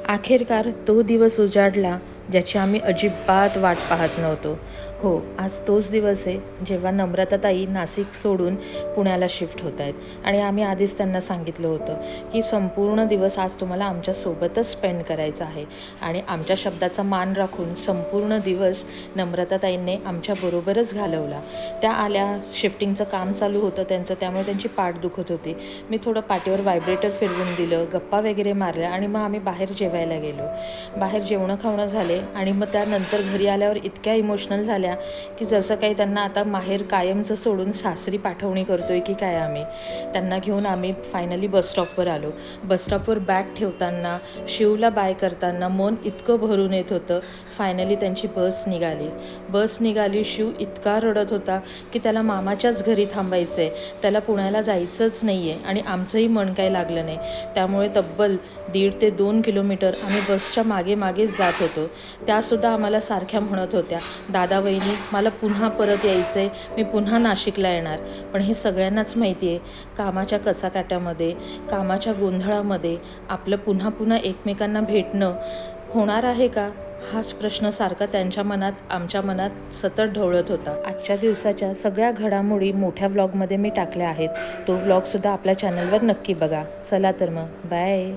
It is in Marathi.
अखेरकार तो दिवस उजाडला ज्याची आम्ही अजिबात वाट पाहत नव्हतो. हो, आज तोच दिवस आहे जेव्हा नम्रताताई नाशिक सोडून पुण्याला शिफ्ट होत आहेत. आणि आम्ही आधीच त्यांना सांगितलं होतं की संपूर्ण दिवस आज तुम्हाला आमच्यासोबतच स्पेंड करायचा आहे. आणि आमच्या शब्दाचा मान राखून संपूर्ण दिवस नम्रताताईंनी आमच्याबरोबरच घालवला. त्या आल्या, शिफ्टिंगचं काम चालू होतं त्यांचं, त्यामुळे त्यांची पाठ दुखत होती. मी थोडं पाठीवर व्हायब्रेटर फिरवून दिलं, गप्पा वगैरे मारल्या आणि मग आम्ही बाहेर जेवायला गेलो. बाहेर जेवणं खावणं झाले आणि मग त्यानंतर घरी आल्यावर इतक्या इमोशनल झाल्या की जसं काही त्यांना आता माहेर कायमचं सोडून सासरी पाठवणी करतोय की काय आम्ही. त्यांना घेऊन आम्ही फायनली बसस्टॉपवर आलो. बसस्टॉपवर बॅग ठेवताना, शिवला बाय करताना मन इतकं भरून येत होतं. फायनली त्यांची बस निघाली. शिव इतका रडत होता की त्याला मामाच्याच घरी थांबायचं आहे, त्याला पुण्याला जायचंच नाही आहे आणि आमचंही मन काही लागलं नाही. त्यामुळे तब्बल 1.5 ते 2 किलोमीटर आम्ही बसच्या मागेच जात होतो. त्यासुद्धा आम्हाला सारख्या म्हणत होत्या, दादा वहिनी मला पुन्हा परत यायचं आहे, मी पुन्हा नाशिकला येणार. पण हे सगळ्यांनाच माहिती आहे, कामाच्या कचाकाट्यामध्ये, कामाच्या गोंधळामध्ये आपलं पुन्हा एकमेकांना भेटणं होणार आहे का, हाच प्रश्न सारखा त्यांच्या मनात, आमच्या मनात सतत ढवळत होता. आजच्या दिवसाच्या सगळ्या घडामोडी मोठ्या व्लॉगमध्ये मी टाकल्या आहेत. तो व्लॉगसुद्धा आपल्या चॅनलवर नक्की बघा. चला तर मग, बाय.